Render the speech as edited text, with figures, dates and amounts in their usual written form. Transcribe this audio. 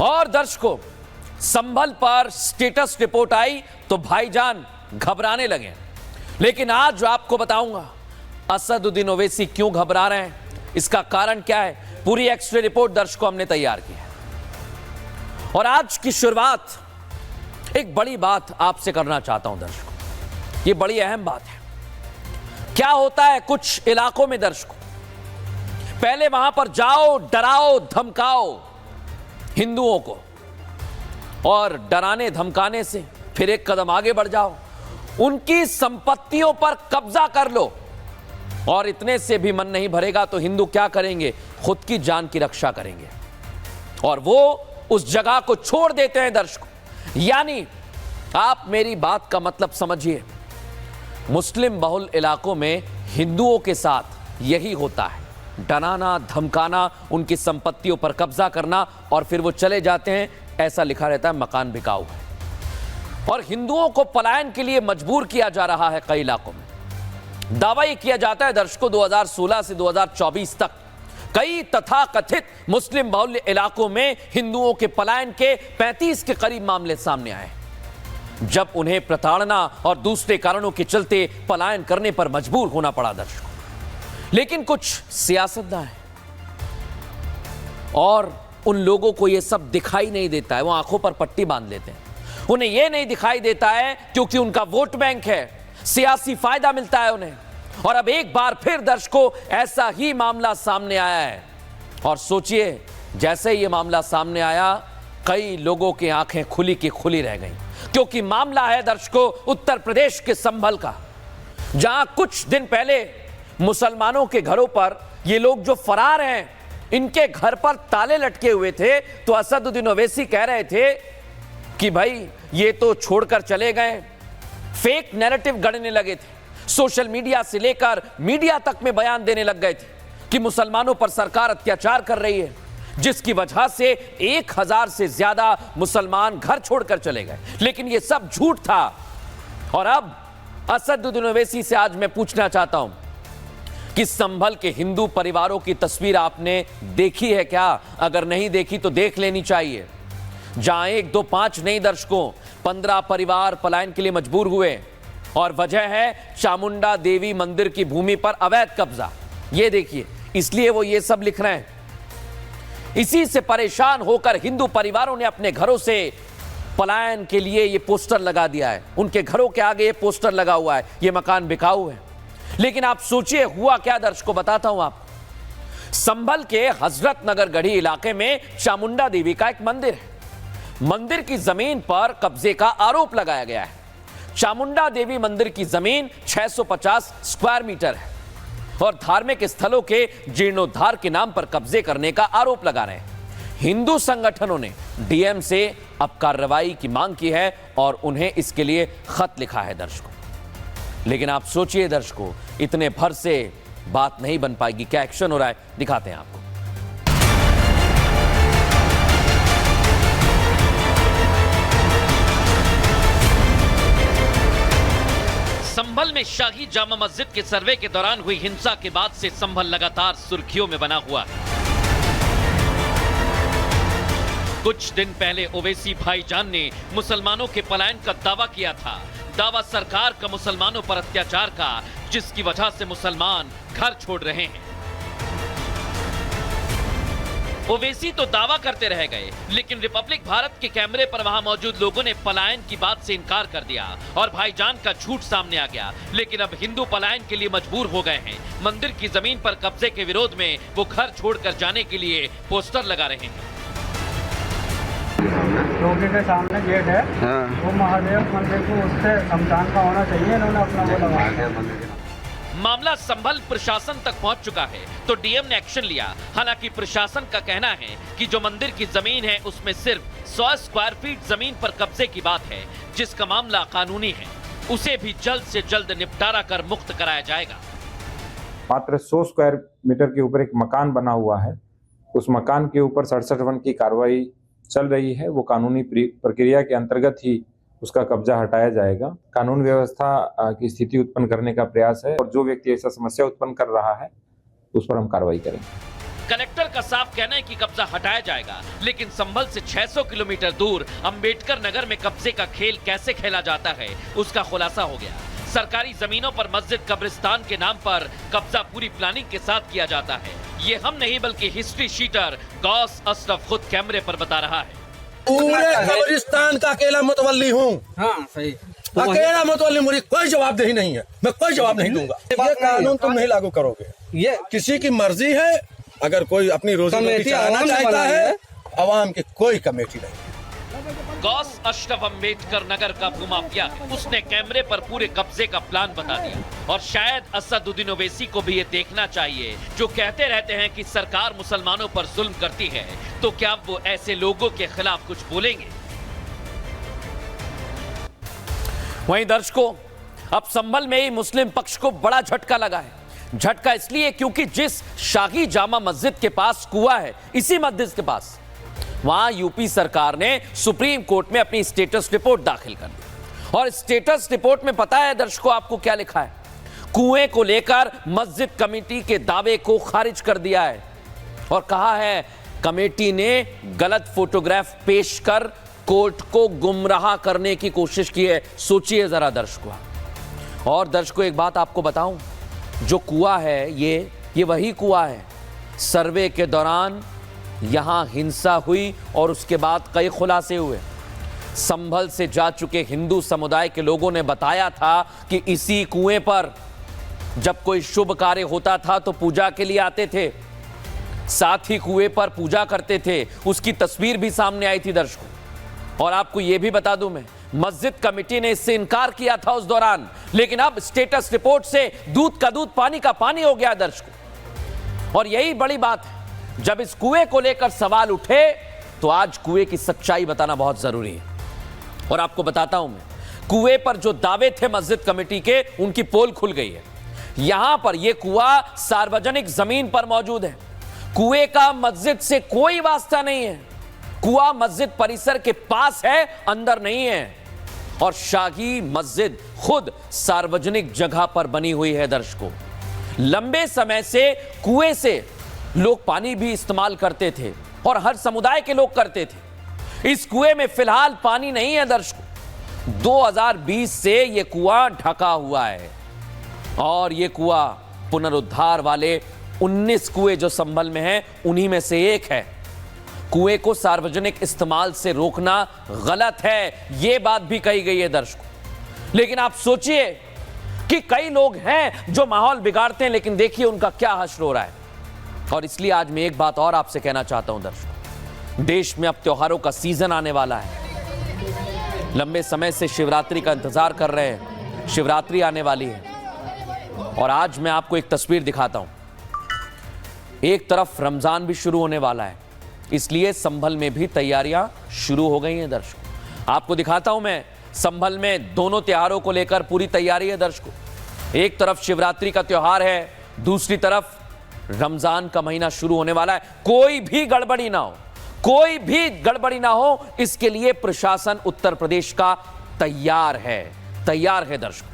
और दर्शकों, संभल पर स्टेटस रिपोर्ट आई तो भाईजान घबराने लगे। लेकिन आज आपको बताऊंगा असदुद्दीन ओवैसी क्यों घबरा रहे हैं, इसका कारण क्या है। पूरी एक्सरे रिपोर्ट दर्शकों हमने तैयार की है। और आज की शुरुआत एक बड़ी बात आपसे करना चाहता हूं दर्शकों, ये बड़ी अहम बात है। क्या होता है कुछ इलाकों में दर्शकों, पहले वहां पर जाओ, डराओ धमकाओ हिंदुओं को, और डराने धमकाने से फिर एक कदम आगे बढ़ जाओ, उनकी संपत्तियों पर कब्जा कर लो। और इतने से भी मन नहीं भरेगा तो हिंदू क्या करेंगे, खुद की जान की रक्षा करेंगे और वो उस जगह को छोड़ देते हैं दर्शकों। यानी आप मेरी बात का मतलब समझिए, मुस्लिम बहुल इलाकों में हिंदुओं के साथ यही होता है, डराना धमकाना, उनकी संपत्तियों पर कब्जा करना और फिर वो चले जाते हैं। ऐसा लिखा रहता है मकान बिकाऊ है। और हिंदुओं को पलायन के लिए मजबूर किया जा रहा है कई इलाकों में। दावा यह किया जाता है दर्शकों 2016 से 2024 तक कई तथाकथित मुस्लिम बहुल इलाकों में हिंदुओं के पलायन के 35 के करीब मामले सामने आए, जब उन्हें प्रताड़ना और दूसरे कारणों के चलते पलायन करने पर मजबूर होना पड़ा दर्शकों। लेकिन कुछ सियासतदान हैं और उन लोगों को यह सब दिखाई नहीं देता है, वो आंखों पर पट्टी बांध लेते हैं। उन्हें यह नहीं दिखाई देता है क्योंकि उनका वोट बैंक है, सियासी फायदा मिलता है उन्हें। और अब एक बार फिर दर्शकों ऐसा ही मामला सामने आया है। और सोचिए, जैसे ये मामला सामने आया कई लोगों की आंखें खुली की खुली रह गईं, क्योंकि मामला है दर्शकों उत्तर प्रदेश के संभल का, जहां कुछ दिन पहले मुसलमानों के घरों पर ये लोग जो फरार हैं, इनके घर पर ताले लटके हुए थे। तो असदुद्दीन ओवैसी कह रहे थे कि भाई ये तो छोड़कर चले गए, फेक नैरेटिव गढ़ने लगे थे। सोशल मीडिया से लेकर मीडिया तक में बयान देने लग गए थे कि मुसलमानों पर सरकार अत्याचार कर रही है, जिसकी वजह से 1000 से ज्यादा मुसलमान घर छोड़कर चले गए। लेकिन यह सब झूठ था। और अब असदुद्दीन ओवैसी से आज मैं पूछना चाहता हूं कि संभल के हिंदू परिवारों की तस्वीर आपने देखी है क्या? अगर नहीं देखी तो देख लेनी चाहिए, जहां 1, 2, 5 नहीं दर्शकों 15 परिवार पलायन के लिए मजबूर हुए। और वजह है चामुंडा देवी मंदिर की भूमि पर अवैध कब्जा। ये देखिए, इसलिए वो ये सब लिख रहे हैं। इसी से परेशान होकर हिंदू परिवारों ने अपने घरों से पलायन के लिए ये पोस्टर लगा दिया है। उनके घरों के आगे ये पोस्टर लगा हुआ है, ये मकान बिकाऊ है। लेकिन आप सोचिए हुआ क्या दर्शकों, बताता हूं आपको। संभल के हजरत नगर गढ़ी इलाके में चामुंडा देवी का एक मंदिर है। मंदिर की जमीन पर कब्जे का आरोप लगाया गया है। चामुंडा देवी मंदिर की जमीन 650 स्क्वायर मीटर है और धार्मिक स्थलों के जीर्णोद्धार के नाम पर कब्जे करने का आरोप लगा रहे हैं। हिंदू संगठनों ने डीएम से अब कार्रवाई की मांग की है और उन्हें इसके लिए खत लिखा है दर्शकों। लेकिन आप सोचिए दर्शकों, इतने भर से बात नहीं बन पाएगी। क्या एक्शन हो रहा है दिखाते हैं आपको। संभल में शाही जामा मस्जिद के सर्वे के दौरान हुई हिंसा के बाद से संभल लगातार सुर्खियों में बना हुआ है। कुछ दिन पहले ओवैसी भाईजान ने मुसलमानों के पलायन का दावा किया था। दावा सरकार का मुसलमानों पर अत्याचार का, जिसकी वजह से मुसलमान घर छोड़ रहे हैं। ओवैसी तो दावा करते रह गए, लेकिन रिपब्लिक भारत के कैमरे पर वहां मौजूद लोगों ने पलायन की बात से इनकार कर दिया और भाईजान का झूठ सामने आ गया। लेकिन अब हिंदू पलायन के लिए मजबूर हो गए हैं। मंदिर की जमीन पर कब्जे के विरोध में वो घर छोड़कर जाने के लिए पोस्टर लगा रहे हैं। चौकी के सामने गेट है, वो महादेव मंदिर को उससे शमशान का होना चाहिए, इन्होंने अपना वो लगाया। मामला संभल प्रशासन तक पहुंच चुका है तो डीएम ने एक्शन लिया। हालांकि प्रशासन का कहना है कि जो मंदिर की जमीन है उसमें सिर्फ 100 स्क्वायर फीट जमीन पर कब्जे की बात है, जिसका मामला कानूनी है। उसे भी जल्द से जल्द निपटारा कर मुक्त कराया जाएगा। मात्र 100 स्क्वायर मीटर के ऊपर एक मकान बना हुआ है, उस मकान के ऊपर 67 की कार्रवाई चल रही है। वो कानूनी प्रक्रिया के अंतर्गत ही उसका कब्जा हटाया जाएगा। कानून व्यवस्था की स्थिति उत्पन्न करने का प्रयास है और जो व्यक्ति ऐसा समस्या उत्पन्न कर रहा है उस पर हम कार्रवाई करेंगे। कलेक्टर का साफ कहना है कि कब्जा हटाया जाएगा, लेकिन संभल से 600 किलोमीटर दूर अंबेडकर नगर में कब्जे का खेल कैसे खेला जाता है, उसका खुलासा हो गया। सरकारी जमीनों पर मस्जिद कब्रिस्तान के नाम पर कब्जा पूरी प्लानिंग के साथ किया जाता है। ये हम नहीं बल्कि हिस्ट्री शीटर गौस अशरफ खुद कैमरे पर बता रहा है। पूरे कब्रिस्तान का अकेला मुतवल्ली हूँ। हाँ सही। अकेला मुतवल्ली, मुझे कोई जवाबदेही नहीं है, मैं कोई जवाब नहीं दूंगा। ये कानून तुम नहीं लागू करोगे, ये किसी की मर्जी है। अगर कोई अपनी रोजी रोटी चलाना चाहता है, अवाम की कोई कमेटी नहीं। गौस अशरफ अंबेडकर नगर का भूमाफिया है। उसने कैमरे पर पूरे कब्जे का प्लान बता दिया। और शायद असदुद्दीन ओवैसी को भी ये देखना चाहिए, जो कहते रहते हैं कि सरकार मुसलमानों पर जुल्म करती है, तो क्या वो ऐसे लोगों के खिलाफ कुछ बोलेंगे? वहीं दर्शकों, अब संभल में ही मुस्लिम पक्ष को बड़ा झटका लगा है। झटका इसलिए क्योंकि जिस शाही जामा मस्जिद के पास कुआं है, इसी मस्जिद के पास, वहां यूपी सरकार ने सुप्रीम कोर्ट में अपनी स्टेटस रिपोर्ट दाखिल कर दी। और स्टेटस रिपोर्ट में पता है दर्शकों आपको क्या लिखा है? कुएं को लेकर मस्जिद कमेटी के दावे को खारिज कर दिया है और कहा है कमेटी ने गलत फोटोग्राफ पेश कर कोर्ट को गुमराह करने की कोशिश की है। सोचिए जरा दर्शकों। और दर्शकों एक बात आपको बताऊं, जो कुआं है ये वही कुआं है। सर्वे के दौरान यहां हिंसा हुई और उसके बाद कई खुलासे हुए। संभल से जा चुके हिंदू समुदाय के लोगों ने बताया था कि इसी कुएं पर जब कोई शुभ कार्य होता था तो पूजा के लिए आते थे, साथ ही कुएं पर पूजा करते थे। उसकी तस्वीर भी सामने आई थी दर्शकों। और आपको यह भी बता दूं, मैं मस्जिद कमेटी ने इससे इनकार किया था उस दौरान, लेकिन अब स्टेटस रिपोर्ट से दूध का दूध पानी का पानी हो गया दर्शकों। और यही बड़ी बात है, जब इस कुएं को लेकर सवाल उठे तो आज कुएं की सच्चाई बताना बहुत जरूरी है। और आपको बताता हूं मैं, कुएं पर जो दावे थे मस्जिद कमेटी के, उनकी पोल खुल गई है। यहां पर यह कुआं सार्वजनिक जमीन पर मौजूद है। कुएं का मस्जिद से कोई वास्ता नहीं है। कुआं मस्जिद परिसर के पास है, अंदर नहीं है। और शाही मस्जिद खुद सार्वजनिक जगह पर बनी हुई है दर्शकों। लंबे समय से कुएं से लोग पानी भी इस्तेमाल करते थे और हर समुदाय के लोग करते थे। इस कुएं में फिलहाल पानी नहीं है दर्शकों। 2020 से यह कुआं ढका हुआ है और यह कुआं पुनरुद्धार वाले 19 कुएं जो संभल में हैं, उन्हीं में से एक है। कुएं को सार्वजनिक इस्तेमाल से रोकना गलत है, यह बात भी कही गई है दर्शकों। लेकिन आप सोचिए कि कई लोग हैं जो माहौल बिगाड़ते हैं, लेकिन देखिए उनका क्या हश्र हो रहा है। और इसलिए आज मैं एक बात और आपसे कहना चाहता हूं दर्शकों, देश में अब त्योहारों का सीजन आने वाला है। लंबे समय से शिवरात्रि का इंतजार कर रहे हैं, शिवरात्रि आने वाली है। और आज मैं आपको एक तस्वीर दिखाता हूं। एक तरफ रमजान भी शुरू होने वाला है, इसलिए संभल में भी तैयारियां शुरू हो गई हैं दर्शकों। आपको दिखाता हूं मैं, संभल में दोनों त्योहारों को लेकर पूरी तैयारी है दर्शकों। एक तरफ शिवरात्रि का त्योहार है, दूसरी तरफ रमजान का महीना शुरू होने वाला है। कोई भी गड़बड़ी ना हो, कोई भी गड़बड़ी ना हो, इसके लिए प्रशासन उत्तर प्रदेश का तैयार है दर्शकों।